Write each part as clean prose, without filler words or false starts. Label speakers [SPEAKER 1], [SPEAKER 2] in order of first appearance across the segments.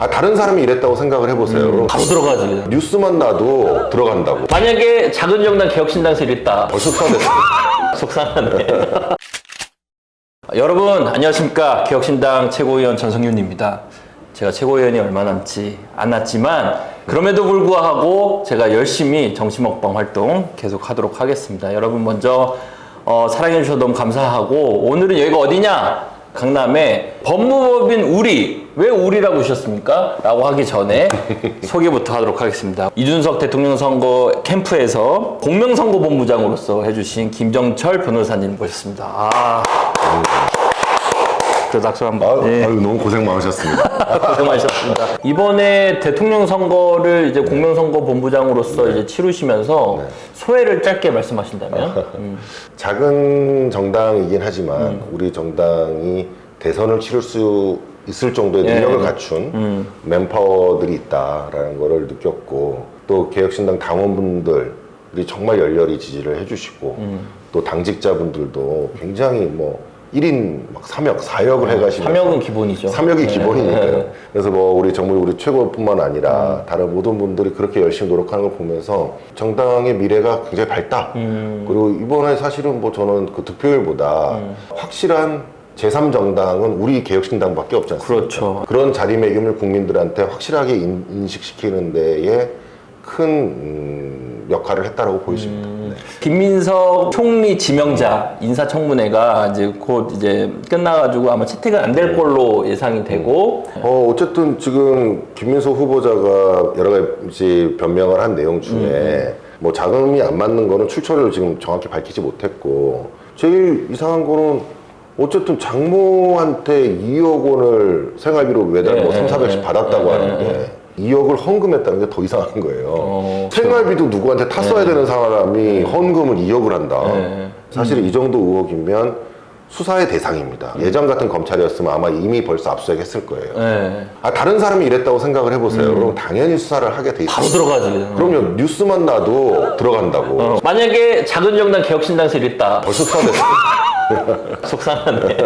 [SPEAKER 1] 다른 사람이 이랬다고 생각을 해보세요.
[SPEAKER 2] 바로 들어가지.
[SPEAKER 1] 뉴스만 나도 들어간다고.
[SPEAKER 2] 만약에 작은 정당 개혁신당에서 이랬다.
[SPEAKER 1] 벌써 수사됐어.
[SPEAKER 2] 속상하네. 여러분 안녕하십니까. 개혁신당 최고위원 전성윤입니다. 제가 최고위원이 얼마 남지 않았지만 그럼에도 불구하고 제가 열심히 정치먹방 활동 계속 하도록 하겠습니다. 여러분 먼저 사랑해 주셔서 너무 감사하고, 오늘은 여기가 어디냐? 강남의 법무법인 우리. 왜 우리라고 하셨습니까? 라고 하기 전에 소개부터 하도록 하겠습니다. 이준석 대통령 선거 캠프에서 공명선거본부장으로서 해주신 김정철 변호사님 모셨습니다. 그래도 악수 한번.
[SPEAKER 1] 아유, 너무 고생 많으셨습니다.
[SPEAKER 2] 고생 많으셨습니다. 이번에 대통령 선거를 이제 공명선거본부장으로서 이제 치르시면서 소회를 짧게 말씀하신다면?
[SPEAKER 1] 작은 정당이긴 하지만 우리 정당이 대선을 치를 수 있을 정도의 능력을 갖춘 맨파워들이 있다라는 거를 느꼈고, 또 개혁신당 당원분들이 정말 열렬히 지지를 해주시고, 또 당직자분들도 굉장히 1인 막 3역, 4역을 해가시면서
[SPEAKER 2] 3역은 기본이죠.
[SPEAKER 1] 3역이 기본이니까요. 그래서 우리 정말 우리 최고뿐만 아니라 다른 모든 분들이 그렇게 열심히 노력하는 걸 보면서 정당의 미래가 굉장히 밝다. 그리고 이번에 사실은 저는 그 득표율보다 확실한 제3정당은 우리 개혁신당밖에 없지 않습니까?
[SPEAKER 2] 그렇죠.
[SPEAKER 1] 그런 자리매김을 국민들한테 확실하게 인식시키는 데에 큰 역할을 했다라고 보여집니다. 네.
[SPEAKER 2] 김민석 총리 지명자 인사청문회가 이제 곧 이제 끝나가지고 아마 채택은 안 될 걸로 예상이 되고,
[SPEAKER 1] 어쨌든 지금 김민석 후보자가 여러 가지 변명을 한 내용 중에 자금이 안 맞는 거는 출처를 지금 정확히 밝히지 못했고, 제일 이상한 거는 어쨌든 장모한테 2억 원을 생활비로 매달 3,400씩 받았다고 하는데 2억을 헌금했다는 게 더 이상한 거예요. 생활비도 누구한테 탔어야 되는 사람이 헌금을 2억을 한다. 사실 이 정도 의혹이면 수사의 대상입니다. 예전 같은 검찰이었으면 아마 이미 벌써 압수수색했을 거예요. 다른 사람이 이랬다고 생각을 해보세요. 그럼 당연히 수사를 하게 돼 있어요.
[SPEAKER 2] 바로 들어가지.
[SPEAKER 1] 그럼요. 뉴스만 나도 들어간다고.
[SPEAKER 2] 만약에 작은 정당 개혁신당에서 이랬다.
[SPEAKER 1] 벌써 수사됐어.
[SPEAKER 2] 속상하네.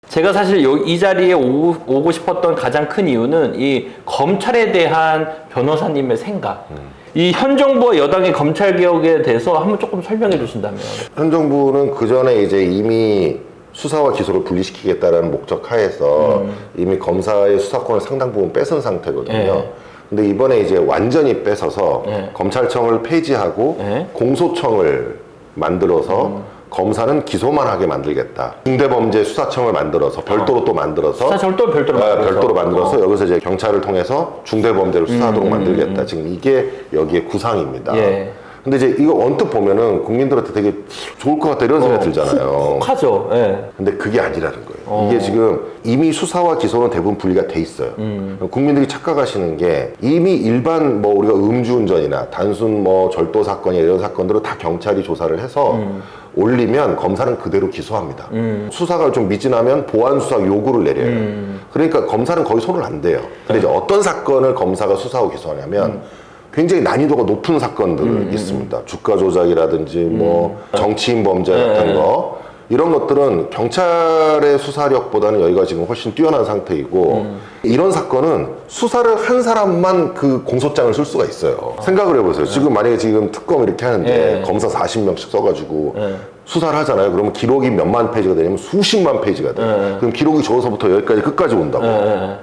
[SPEAKER 2] 제가 사실 이 자리에 오고 싶었던 가장 큰 이유는 이 검찰에 대한 변호사님의 생각. 이 현 정부와 여당의 검찰 개혁에 대해서 한번 조금 설명해 주신다면.
[SPEAKER 1] 현 정부는 그 전에 이제 이미 수사와 기소를 분리시키겠다라는 목적 하에서 이미 검사의 수사권을 상당 부분 뺏은 상태거든요. 근데 이번에 이제 완전히 뺏어서 검찰청을 폐지하고 공소청을 만들어서 만들어서 기소만 하게 만들겠다. 중대범죄수사청을 만들어서 별도로 또 만들어서
[SPEAKER 2] 수사청을 별도로
[SPEAKER 1] 만들어서 여기서 이제 경찰을 통해서 중대범죄를 수사하도록 만들겠다. 지금 이게 여기에 구상입니다. 근데 이제 이거 언뜻 보면은 국민들한테 되게 좋을 것 같다 이런 생각이 들잖아요.
[SPEAKER 2] 하죠.
[SPEAKER 1] 근데 그게 아니라는 거예요. 이게 지금 이미 수사와 기소는 대부분 분리가 돼 있어요. 국민들이 착각하시는 게 이미 일반 우리가 음주운전이나 단순 절도 사건이나 이런 사건들은 다 경찰이 조사를 해서 올리면 검사는 그대로 기소합니다. 수사가 좀 미진하면 보완 수사 요구를 내려요. 그러니까 검사는 거의 손을 안 대요. 근데 이제 어떤 사건을 검사가 수사하고 기소하냐면 굉장히 난이도가 높은 사건들이 있습니다. 주가 조작이라든지 정치인 범죄 같은 거, 이런 것들은 경찰의 수사력보다는 여기가 지금 훨씬 뛰어난 상태이고, 이런 사건은 수사를 한 사람만 그 공소장을 쓸 수가 있어요. 생각을 해보세요. 지금 만약에 지금 특검 이렇게 하는데 검사 40명씩 써가지고 수사를 하잖아요. 그러면 기록이 몇만 페이지가 되냐면 수십만 페이지가 돼요. 그럼 기록이 저기서부터 여기까지 끝까지 온다고.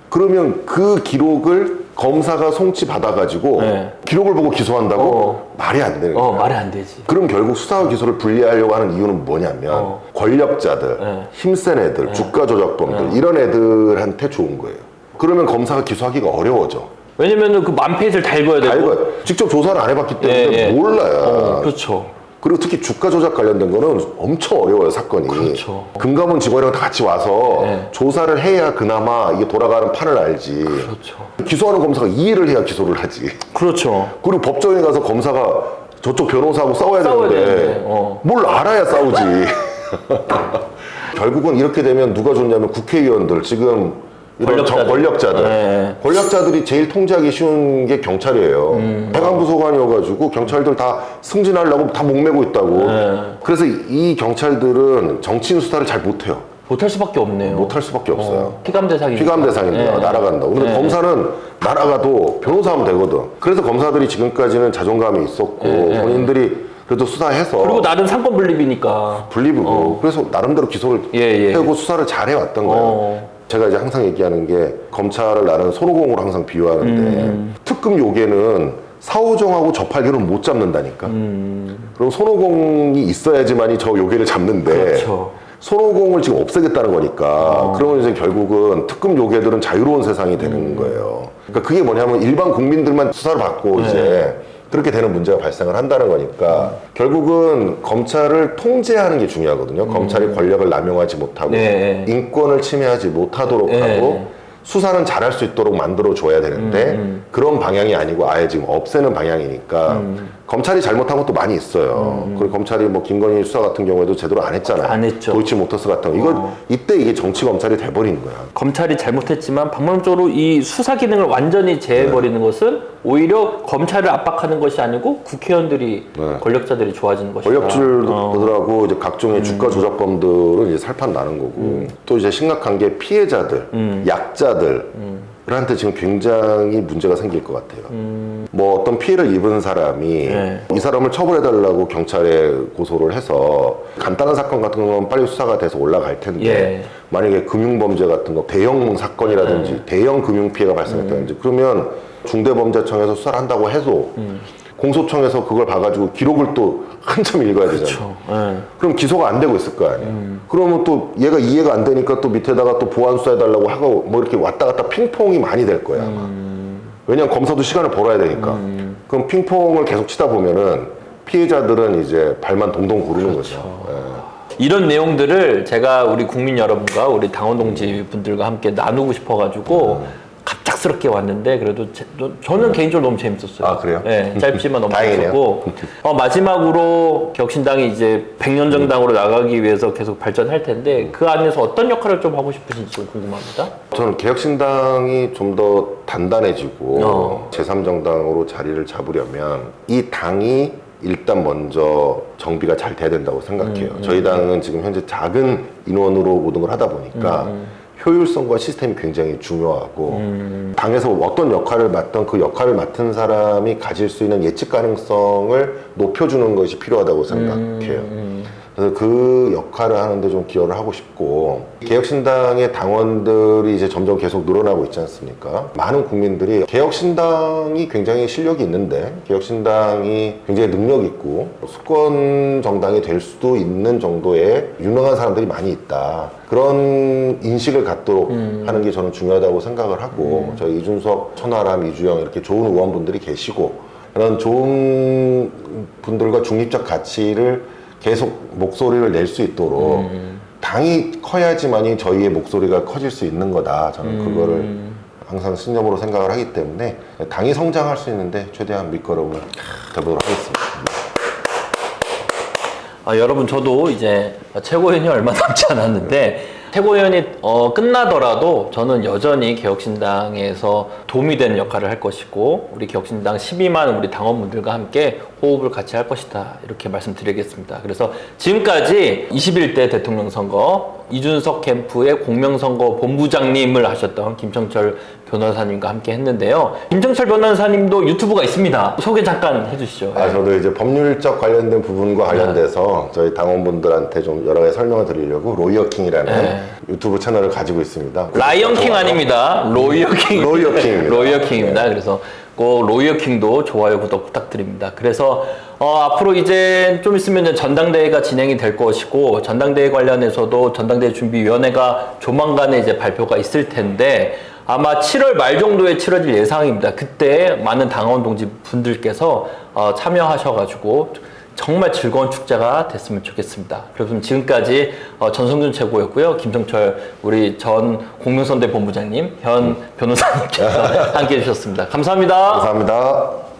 [SPEAKER 1] 그러면 그 기록을 검사가 송치 받아가지고 기록을 보고 기소한다고? 말이 안 되는 거예요.
[SPEAKER 2] 말이 안 되지.
[SPEAKER 1] 그럼 결국 수사와 기소를 분리하려고 하는 이유는 뭐냐면 권력자들, 힘센 애들, 주가 조작범들 이런 애들한테 좋은 거예요. 그러면 검사가 기소하기가 어려워져.
[SPEAKER 2] 왜냐면은 그 만 페이지를 다 읽어야 되고.
[SPEAKER 1] 다 읽어요. 직접 조사를 안 해봤기 때문에 몰라요.
[SPEAKER 2] 그렇죠.
[SPEAKER 1] 그리고 특히 주가 조작 관련된 거는 엄청 어려워요, 사건이.
[SPEAKER 2] 그렇죠.
[SPEAKER 1] 금감원 직원이랑 다 같이 와서 조사를 해야 그나마 이게 돌아가는 판을 알지.
[SPEAKER 2] 그렇죠.
[SPEAKER 1] 기소하는 검사가 이해를 해야 기소를 하지.
[SPEAKER 2] 그렇죠.
[SPEAKER 1] 그리고 법정에 가서 검사가 저쪽 변호사하고 싸워야 되는데 뭘 알아야 싸우지. 결국은 이렇게 되면 누가 좋냐면 국회의원들, 지금 이런 권력자들. 권력자들이 제일 통제하기 쉬운 게 경찰이에요. 해관부 소관이어가지고 경찰들 다 승진하려고 다 목매고 있다고. 그래서 이 경찰들은 정치인 수사를 잘 못해요.
[SPEAKER 2] 못할 수밖에 없네요.
[SPEAKER 1] 못할 수밖에 없어요.
[SPEAKER 2] 피감 대상이니까.
[SPEAKER 1] 피감 대상인데요. 날아간다. 근데 검사는 날아가도 변호사하면 되거든. 그래서 검사들이 지금까지는 자존감이 있었고 본인들이 그래도 수사해서
[SPEAKER 2] 그리고 나름 상권 분립이니까.
[SPEAKER 1] 분리부고 그래서 나름대로 기소를 하고 수사를 잘 해왔던 거예요. 제가 이제 항상 얘기하는 게 검찰을 나는 손오공으로 항상 비유하는데 특급 요괴는 사오정하고 저팔계는 못 잡는다니까. 그럼 손오공이 있어야지만이 저 요괴를 잡는데
[SPEAKER 2] 그렇죠.
[SPEAKER 1] 손오공을 지금 없애겠다는 거니까 그러면 이제 결국은 특급 요괴들은 자유로운 세상이 되는 거예요. 그러니까 그게 뭐냐면 일반 국민들만 수사를 받고 이제 그렇게 되는 문제가 발생을 한다는 거니까 결국은 검찰을 통제하는 게 중요하거든요. 검찰이 권력을 남용하지 못하고 인권을 침해하지 못하도록 하고 수사는 잘할 수 있도록 만들어줘야 되는데 그런 방향이 아니고 아예 지금 없애는 방향이니까 검찰이 잘못한 것도 많이 있어요. 그리고 검찰이 뭐 김건희 수사 같은 경우에도 제대로 안 했잖아요.
[SPEAKER 2] 안 했죠.
[SPEAKER 1] 도이치모터스 같은 거. 이거 이때 이게 정치 검찰이 돼버린 거야.
[SPEAKER 2] 검찰이 잘못했지만 방법적으로 이 수사 기능을 완전히 제해버리는 것은 오히려 검찰을 압박하는 것이 아니고 국회의원들이 권력자들이 좋아지는 것이다.
[SPEAKER 1] 권력들하고 이제 각종의 주가 조작범들은 이제 살판 나는 거고 또 이제 심각한 게 피해자들, 약자들한테 지금 굉장히 문제가 생길 것 같아요. 뭐 어떤 피해를 입은 사람이 이 사람을 처벌해달라고 경찰에 고소를 해서 간단한 사건 같은 건 빨리 수사가 돼서 올라갈 텐데 만약에 금융범죄 같은 거 대형 사건이라든지 대형 금융 피해가 발생했다든지 그러면 중대범죄청에서 수사를 한다고 해도 공소청에서 그걸 봐가지고 기록을 또 한참 읽어야 되잖아요. 그럼 기소가 안 되고 있을 거 아니에요. 그러면 또 얘가 이해가 안 되니까 또 밑에다가 또 보완 수사해달라고 하고 뭐 이렇게 왔다 갔다 핑퐁이 많이 될 거야 아마. 왜냐면 검사도 시간을 벌어야 되니까. 그럼 핑퐁을 계속 치다 보면은 피해자들은 이제 발만 동동 구르는 거죠.
[SPEAKER 2] 이런 내용들을 제가 우리 국민 여러분과 우리 당원 동지 분들과 함께 나누고 싶어가지고 갑작스럽게 왔는데 그래도 저는 개인적으로 너무 재밌었어요.
[SPEAKER 1] 아, 그래요?
[SPEAKER 2] 네, 짧지만 너무
[SPEAKER 1] 다행이네요.
[SPEAKER 2] 재밌었고 마지막으로 혁신당이 이제 100년 정당으로 나가기 위해서 계속 발전할 텐데 그 안에서 어떤 역할을 좀 하고 싶으신지 좀 궁금합니다.
[SPEAKER 1] 저는 개혁신당이 좀 더 단단해지고 제3정당으로 자리를 잡으려면 이 당이 일단 먼저 정비가 잘 돼야 된다고 생각해요. 저희 당은 지금 현재 작은 인원으로 모든 걸 하다 보니까 효율성과 시스템이 굉장히 중요하고 당에서 어떤 역할을 맡던 그 역할을 맡은 사람이 가질 수 있는 예측 가능성을 높여주는 것이 필요하다고 생각해요. 그래서 그 역할을 하는데 좀 기여를 하고 싶고 개혁신당의 당원들이 이제 점점 계속 늘어나고 있지 않습니까? 많은 국민들이 개혁신당이 굉장히 실력이 있는데 개혁신당이 굉장히 능력 있고 수권 정당이 될 수도 있는 정도의 유능한 사람들이 많이 있다. 그런 인식을 갖도록 하는 게 저는 중요하다고 생각을 하고 저희 이준석, 천하람, 이주영 이렇게 좋은 의원분들이 계시고 그런 좋은 분들과 중립적 가치를 계속 목소리를 낼 수 있도록 당이 커야지만이 저희의 목소리가 커질 수 있는 거다. 저는 그거를 항상 신념으로 생각을 하기 때문에 당이 성장할 수 있는데 최대한 밑거름을 해보도록 하겠습니다.
[SPEAKER 2] 여러분 저도 이제 최고위원이 얼마 남지 않았는데 최고위원이 끝나더라도 저는 여전히 개혁신당에서 도움이 되는 역할을 할 것이고 우리 개혁신당 12만 우리 당원분들과 함께 호흡을 같이 할 것이다 이렇게 말씀드리겠습니다. 그래서 지금까지 21대 대통령 선거 이준석 캠프의 공명선거 본부장님을 하셨던 김청철 변호사님과 함께 했는데요. 김청철 변호사님도 유튜브가 있습니다. 소개 잠깐 해주시죠.
[SPEAKER 1] 저도 이제 법률적 관련된 부분과 관련돼서 저희 당원분들한테 좀 여러 가지 설명을 드리려고 로이어킹이라는 유튜브 채널을 가지고 있습니다.
[SPEAKER 2] 라이언킹 아닙니다. 로이어킹.
[SPEAKER 1] 로이어킹입니다.
[SPEAKER 2] 로이어킹입니다. 그래서 꼭 로이어킹도 좋아요, 구독 부탁드립니다. 그래서 앞으로 이제 좀 있으면 이제 전당대회가 진행이 될 것이고 전당대회 관련해서도 전당대회 준비위원회가 조만간에 이제 발표가 있을 텐데 아마 7월 말 정도에 치러질 예상입니다. 그때 많은 당원 동지 분들께서 참여하셔가지고 정말 즐거운 축제가 됐으면 좋겠습니다. 그래서 지금까지 전성준 최고였고요. 김청철 우리 전 공명선대 본부장님, 현 변호사님께서 함께 해주셨습니다. 감사합니다.
[SPEAKER 1] 감사합니다.